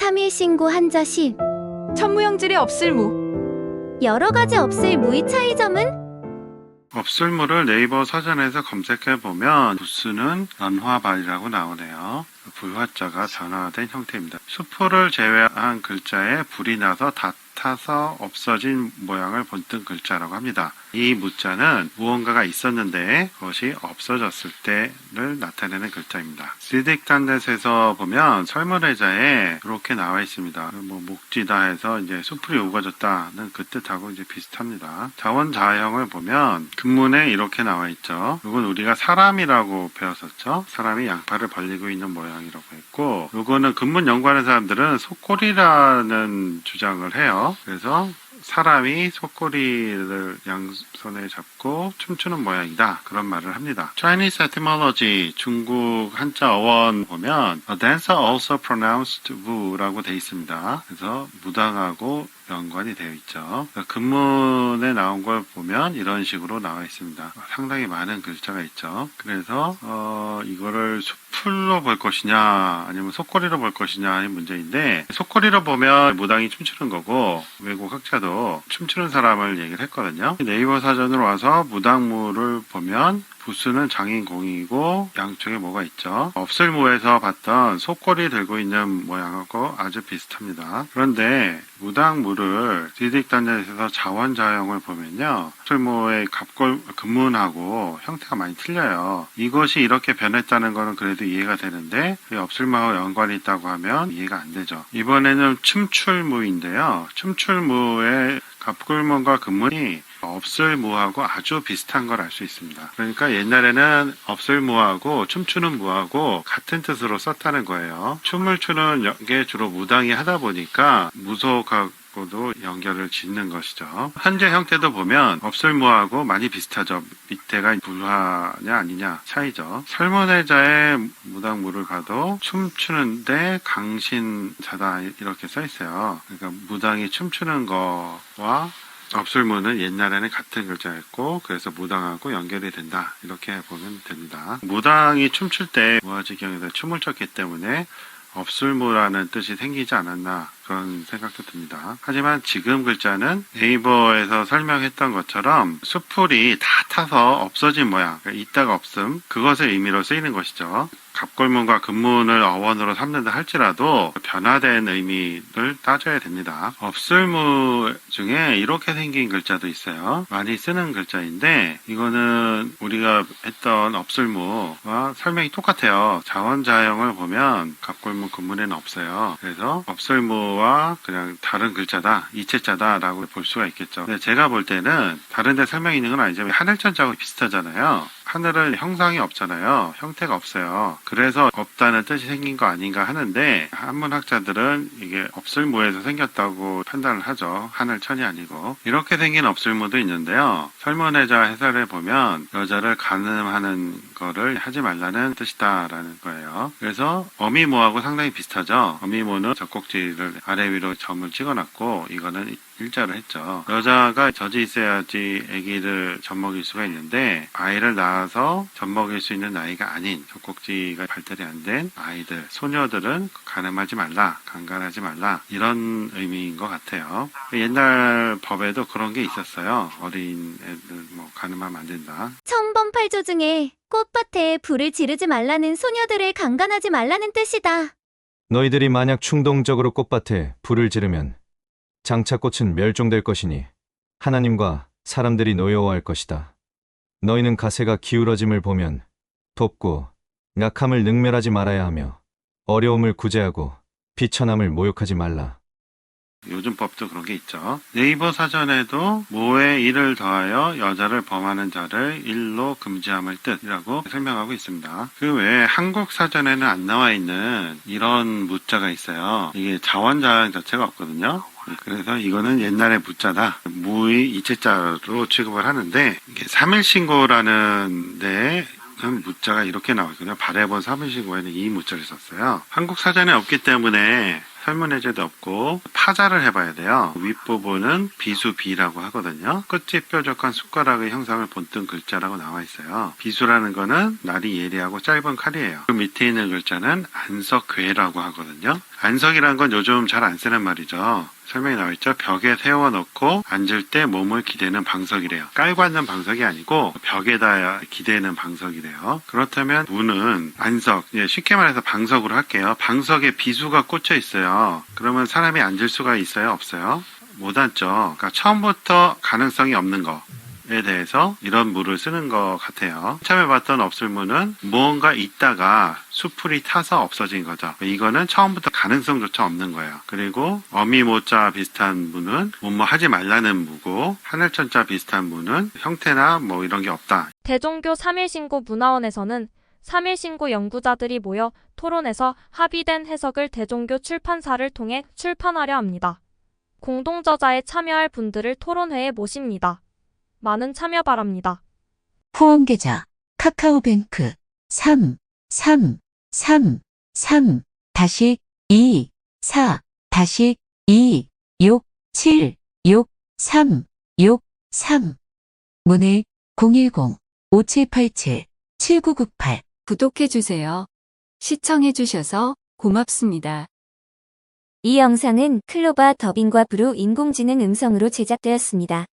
3일 신고 한자식. 천무형질의 없을무. 여러 가지 없을 무의 차이점은? 없을무를 네이버 사전에서 검색해보면 부스는 연화발이라고 나오네요. 불화자가 변화된 형태입니다. 수포를 제외한 글자에 불이 나서 다 타서 없어진 모양을 본뜬 글자라고 합니다. 이 무자는 무언가가 있었는데 그것이 없어졌을 때를 나타내는 글자입니다. 시딕단넷에서 보면 설문의자에 이렇게 나와 있습니다. 목지다 해서 이제 수풀이 우거졌다는 그 뜻하고 이제 비슷합니다. 자원자형을 보면 근문에 이렇게 나와 있죠. 이건 우리가 사람이라고 배웠었죠. 사람이 양팔을 벌리고 있는 모양이라고 했고, 이거는 근문 연구하는 사람들은 속골이라는 주장을 해요. 그래서 사람이 속꼬리를 양손에 잡고 춤추는 모양이다. 그런 말을 합니다. Chinese etymology, 중국 한자 어원 보면 A dancer also pronounced Wu라고 되어 있습니다. 그래서 무당하고 연관이 되어 있죠. 근문에 나온 걸 보면 이런 식으로 나와 있습니다. 상당히 많은 글자가 있죠. 그래서 이거를 수풀로 볼 것이냐 아니면 속꼬리로 볼 것이냐 하는 문제인데, 속꼬리로 보면 무당이 춤추는 거고 외국 학자도 춤추는 사람을 얘기를 했거든요. 네이버 사전으로 와서 무당무를 보면 부스는 장인공이고 양쪽에 뭐가 있죠. 없을무에서 봤던 속꼬리 들고 있는 모양하고 아주 비슷합니다. 그런데 무당무를 디딕단넷에서 자원자형을 보면요, 없을무의 근문하고 형태가 많이 틀려요. 이것이 이렇게 변했다는 것은 그래도 이해가 되는데 없을무하고 연관이 있다고 하면 이해가 안 되죠. 이번에는 춤출무인데요. 춤출무의 갑굴문과 근문이 없을무하고 아주 비슷한 걸 알 수 있습니다. 그러니까 옛날에는 없을무하고 춤추는 무하고 같은 뜻으로 썼다는 거예요. 춤을 추는 게 주로 무당이 하다 보니까 무속하고도 연결을 짓는 것이죠. 현재 형태도 보면 없을무하고 많이 비슷하죠. 밑에가 불화냐 아니냐 차이죠. 설문의자의 무당무를 봐도 춤추는데 강신자다 이렇게 써 있어요. 그러니까 무당이 춤추는 거와 없을무는 옛날에는 같은 글자였고 그래서 무당하고 연결이 된다 이렇게 보면 됩니다. 무당이 춤출 때 무아지경에서 춤을 췄기 때문에 없을무라는 뜻이 생기지 않았나 그런 생각도 듭니다. 하지만 지금 글자는 네이버에서 설명했던 것처럼 수풀이 다 타서 없어진 모양, 그러니까 있다가 없음, 그것의 의미로 쓰이는 것이죠. 갑골문과 근문을 어원으로 삼는다 할지라도 변화된 의미를 따져야 됩니다. 없을무 중에 이렇게 생긴 글자도 있어요. 많이 쓰는 글자인데 이거는 우리가 했던 없을무와 설명이 똑같아요. 자원자형을 보면 갑골문 근문에는 없어요. 그래서 없을무와 그냥 다른 글자다, 이체자다 라고 볼 수가 있겠죠. 근데 제가 볼 때는 다른 데 설명이 있는 건 아니지만 하늘천자하고 비슷하잖아요. 하늘은 형상이 없잖아요. 형태가 없어요. 그래서 없다는 뜻이 생긴 거 아닌가 하는데 한문학자들은 이게 없을무에서 생겼다고 판단을 하죠. 하늘천이 아니고. 이렇게 생긴 없을무도 있는데요. 설문의자 해설에 보면 여자를 간음하는 거를 하지 말라는 뜻이다라는 거예요. 그래서 어미무하고 상당히 비슷하죠. 어미무는 젖꼭지를 아래 위로 점을 찍어놨고 이거는 일자를 했죠. 여자가 젖이 있어야지 아기를 젖먹일 수가 있는데 아이를 낳아서 젖먹일 수 있는 나이가 아닌 젖꼭지가 발달이 안 된 아이들, 소녀들은 간음하지 말라, 강간하지 말라 이런 의미인 것 같아요. 옛날 법에도 그런 게 있었어요. 어린 애들 간음하면 안 된다. 천번팔조 중에 꽃밭에 불을 지르지 말라는 소녀들을 강간하지 말라는 뜻이다. 너희들이 만약 충동적으로 꽃밭에 불을 지르면 장차꽃은 멸종될 것이니 하나님과 사람들이 노여워할 것이다. 너희는 가세가 기울어짐을 보면 돕고 약함을 능멸하지 말아야 하며 어려움을 구제하고 비천함을 모욕하지 말라. 요즘 법도 그런 게 있죠. 네이버 사전에도 모에 일을 더하여 여자를 범하는 자를 일로 금지함을 뜻이라고 설명하고 있습니다. 그 외에 한국 사전에는 안 나와 있는 이런 무자가 있어요. 이게 자원자형 자체가 없거든요. 그래서 이거는 옛날의 무자다. 무의 이체자로 취급을 하는데 이게 3일신고라는 데에 무자가 이렇게 나왔거든요. 발해본 3일신고에는 이 무자를 썼어요. 한국 사전에 없기 때문에 설문의제도 없고 파자를 해봐야 돼요. 윗부분은 비수비라고 하거든요. 끝이 뾰족한 숟가락의 형상을 본뜬 글자라고 나와 있어요. 비수라는 거는 날이 예리하고 짧은 칼이에요. 그 밑에 있는 글자는 안석괴라고 하거든요. 안석이란 건 요즘 잘 안 쓰는 말이죠. 설명이 나와 있죠. 벽에 세워놓고 앉을 때 몸을 기대는 방석이래요. 깔고 앉는 방석이 아니고 벽에다 기대는 방석이래요. 그렇다면 문은 안석, 쉽게 말해서 방석으로 할게요. 방석에 비수가 꽂혀 있어요. 그러면 사람이 앉을 수가 있어요? 없어요? 못 앉죠. 그러니까 처음부터 가능성이 없는 거에 대해서 이런 물을 쓰는 것 같아요. 처음에 봤던 없을문은 무언가 있다가 수풀이 타서 없어진 거죠. 이거는 처음부터 가능성조차 없는 거예요. 그리고 어미모자 비슷한 문은 뭐뭐 하지 말라는 무고, 하늘천자 비슷한 문은 형태나 뭐 이런 게 없다. 대종교 3.1신고 문화원에서는 3.1신고 연구자들이 모여 토론해서 합의된 해석을 대종교 출판사를 통해 출판하려 합니다. 공동저자에 참여할 분들을 토론회에 모십니다. 많은 참여 바랍니다. 후원계좌 카카오뱅크 3 3 3 3 2 4 2 6 7 6 3 6 3 문의 010-5787-7998 구독해주세요. 시청해주셔서 고맙습니다. 이 영상은 클로바 더빙과 브루 인공지능 음성으로 제작되었습니다.